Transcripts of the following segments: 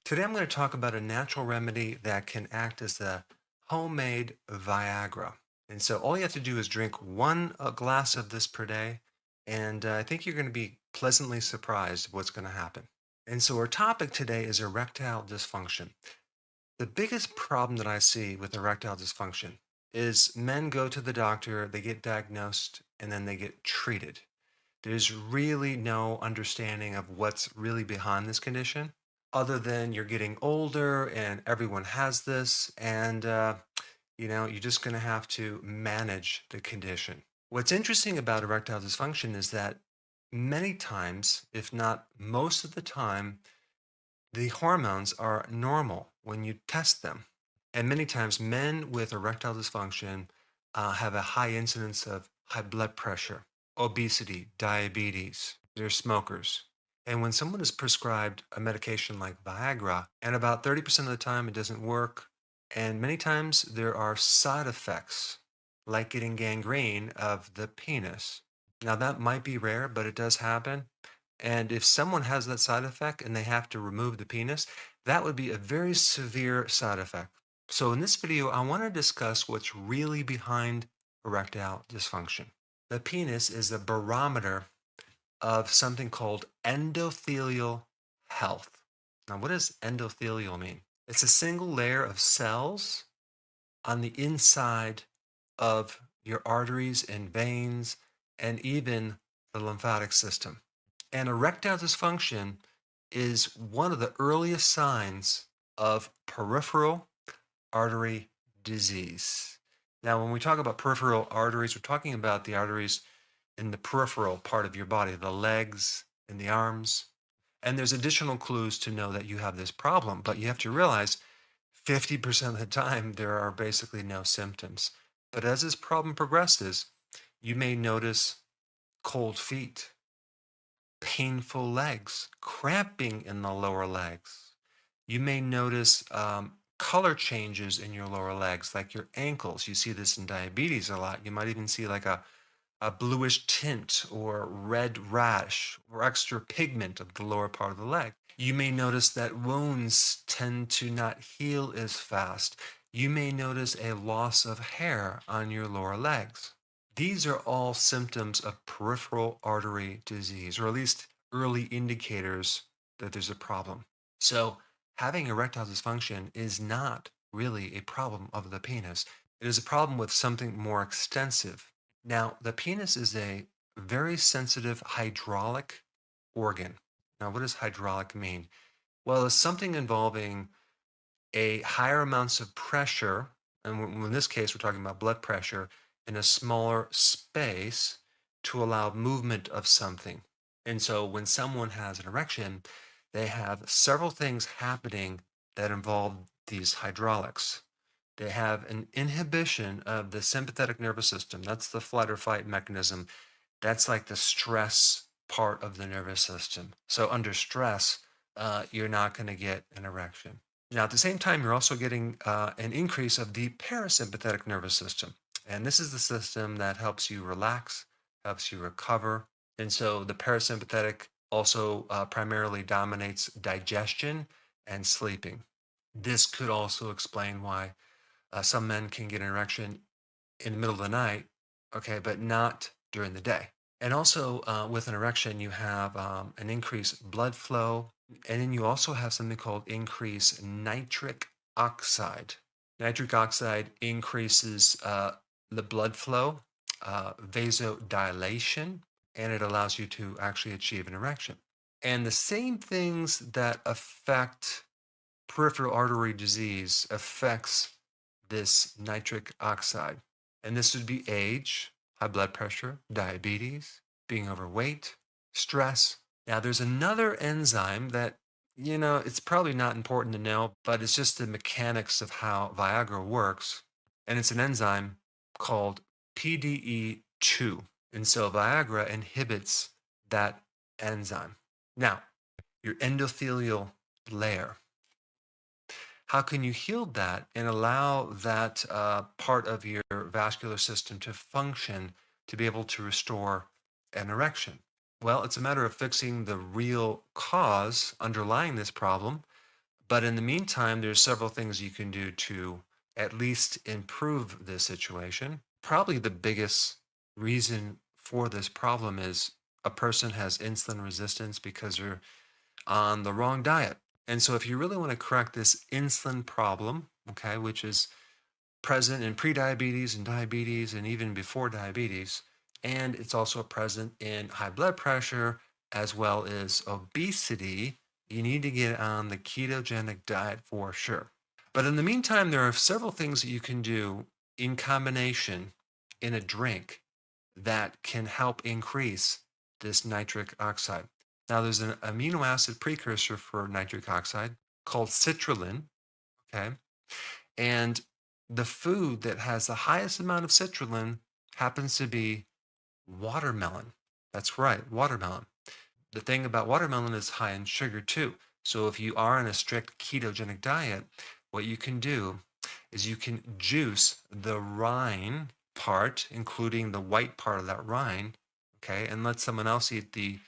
Today I'm going to talk about a natural remedy that can act as a homemade Viagra. And so all you have to do is drink one glass of this per day, and I think you're going to be pleasantly surprised what's going to happen. And so our topic today is erectile dysfunction. The biggest problem that I see with erectile dysfunction is men go to the doctor, they get diagnosed, and then they get treated. There's really no understanding of what's really behind this condition, other than you're getting older and everyone has this, and you're just going to have to manage the condition. What's interesting about erectile dysfunction is that many times, if not most of the time, the hormones are normal when you test them. And many times, men with erectile dysfunction have a high incidence of high blood pressure, obesity, diabetes. They're smokers. And when someone is prescribed a medication like Viagra, and about 30% of the time it doesn't work, and many times there are side effects, like getting gangrene of the penis. Now, that might be rare, but it does happen. And if someone has that side effect and they have to remove the penis, that would be a very severe side effect. So in this video, I want to discuss what's really behind erectile dysfunction. The penis is a barometer of something called endothelial health. Now, what does endothelial mean? It's a single layer of cells on the inside of your arteries and veins and even the lymphatic system. And erectile dysfunction is one of the earliest signs of peripheral artery disease. Now, when we talk about peripheral arteries, we're talking about the arteries in the peripheral part of your body, the legs and the arms. And there's additional clues to know that you have this problem, but you have to realize 50% of the time there are basically no symptoms. But as this problem progresses, you may notice cold feet, painful legs, cramping in the lower legs. You may notice color changes in your lower legs, like your ankles. You see this in diabetes a lot. You might even see like a bluish tint or red rash or extra pigment of the lower part of the leg. You may notice that wounds tend to not heal as fast. You may notice a loss of hair on your lower legs. These are all symptoms of peripheral artery disease, or at least early indicators that there's a problem. So, having erectile dysfunction is not really a problem of the penis. It is a problem with something more extensive. Now, the penis is a very sensitive hydraulic organ. Now, what does hydraulic mean? Well, it's something involving a higher amounts of pressure, and in this case, we're talking about blood pressure, in a smaller space to allow movement of something. And so when someone has an erection, they have several things happening that involve these hydraulics. They have an inhibition of the sympathetic nervous system. That's the flight or fight mechanism. That's like the stress part of the nervous system. So under stress, you're not going to get an erection. Now, at the same time, you're also getting an increase of the parasympathetic nervous system. And this is the system that helps you relax, helps you recover. And so the parasympathetic also primarily dominates digestion and sleeping. This could also explain why some men can get an erection in the middle of the night, okay, but not during the day. And also with an erection, you have an increased blood flow, and then you also have something called increased nitric oxide. Nitric oxide increases the blood flow, vasodilation, and it allows you to actually achieve an erection. And the same things that affect peripheral artery disease affects this nitric oxide. And this would be age, high blood pressure, diabetes, being overweight, stress. Now, there's another enzyme that, it's probably not important to know, but it's just the mechanics of how Viagra works. And it's an enzyme called PDE2. And so Viagra inhibits that enzyme. Now, your endothelial layer. How can you heal that and allow that part of your vascular system to function to be able to restore an erection? Well, it's a matter of fixing the real cause underlying this problem But in the meantime, there's several things you can do to at least improve this situation. Probably the biggest reason for this problem is a person has insulin resistance because they're on the wrong diet. And so if you really want to correct this insulin problem, okay, which is present in prediabetes and diabetes and even before diabetes, and it's also present in high blood pressure as well as obesity, you need to get on the ketogenic diet for sure. But in the meantime, there are several things that you can do in combination in a drink that can help increase this nitric oxide. Now, there's an amino acid precursor for nitric oxide called citrulline, okay? And the food that has the highest amount of citrulline happens to be watermelon. That's right, watermelon. The thing about watermelon is high in sugar too. So if you are on a strict ketogenic diet, what you can do is you can juice the rind part, including the white part of that rind, okay, and let someone else eat the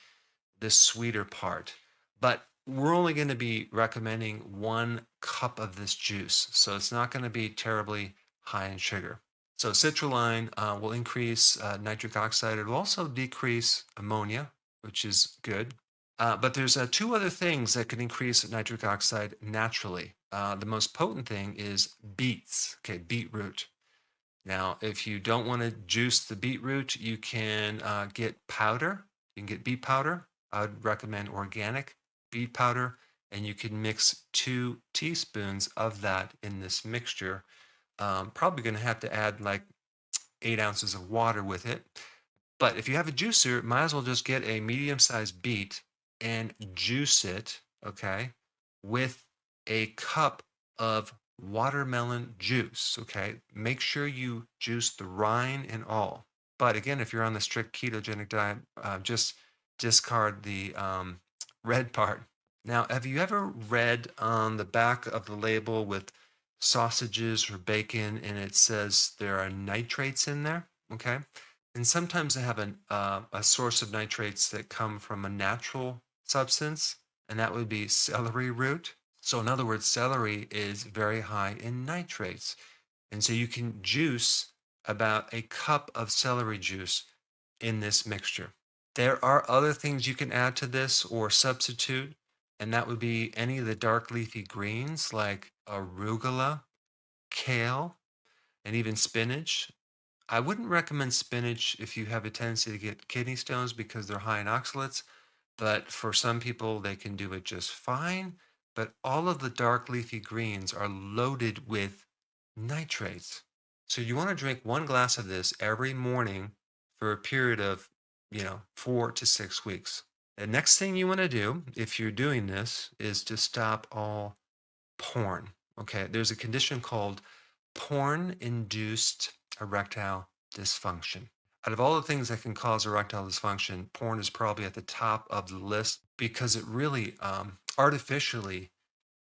sweeter part. But we're only going to be recommending 1 cup of this juice, so it's not going to be terribly high in sugar. So citrulline will increase nitric oxide. It will also decrease ammonia, which is good. But there's 2 other things that can increase nitric oxide naturally. The most potent thing is beets, okay, beetroot. Now, if you don't want to juice the beetroot, you can get powder. You can get beet powder. I would recommend organic beet powder, and you can mix 2 teaspoons of that in this mixture. Probably going to have to add like 8 ounces of water with it. But if you have a juicer, might as well just get a medium-sized beet and juice it, okay, with a cup of watermelon juice, okay? Make sure you juice the rind and all. But again, if you're on the strict ketogenic diet, just discard the red part. Now, have you ever read on the back of the label with sausages or bacon and it says there are nitrates in there? Okay. And sometimes they have a source of nitrates that come from a natural substance, and that would be celery root. So, in other words, celery is very high in nitrates. And so you can juice about a cup of celery juice in this mixture. There are other things you can add to this or substitute, and that would be any of the dark leafy greens like arugula, kale, and even spinach. I wouldn't recommend spinach if you have a tendency to get kidney stones because they're high in oxalates, but for some people, they can do it just fine. But all of the dark leafy greens are loaded with nitrates. So you want to drink 1 glass of this every morning for a period of, 4 to 6 weeks. The next thing you want to do, if you're doing this, is to stop all porn. Okay, there's a condition called porn-induced erectile dysfunction. Out of all the things that can cause erectile dysfunction, porn is probably at the top of the list because it really artificially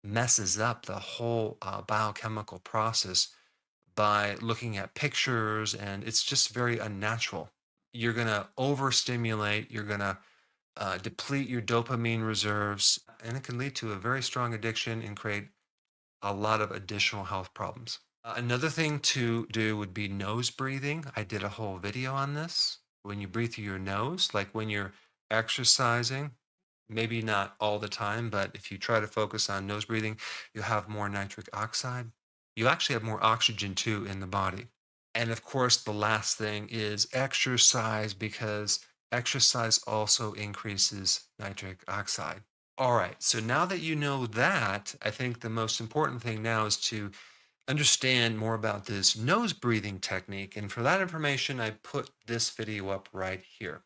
messes up the whole biochemical process by looking at pictures, and it's just very unnatural. You're going to overstimulate, you're going to deplete your dopamine reserves, and it can lead to a very strong addiction and create a lot of additional health problems. Another thing to do would be nose breathing. I did a whole video on this. When you breathe through your nose, like when you're exercising, maybe not all the time, but if you try to focus on nose breathing, you'll have more nitric oxide. You actually have more oxygen too in the body. And of course, the last thing is exercise because exercise also increases nitric oxide. All right, so now that you know that, I think the most important thing now is to understand more about this nose breathing technique. And for that information, I put this video up right here.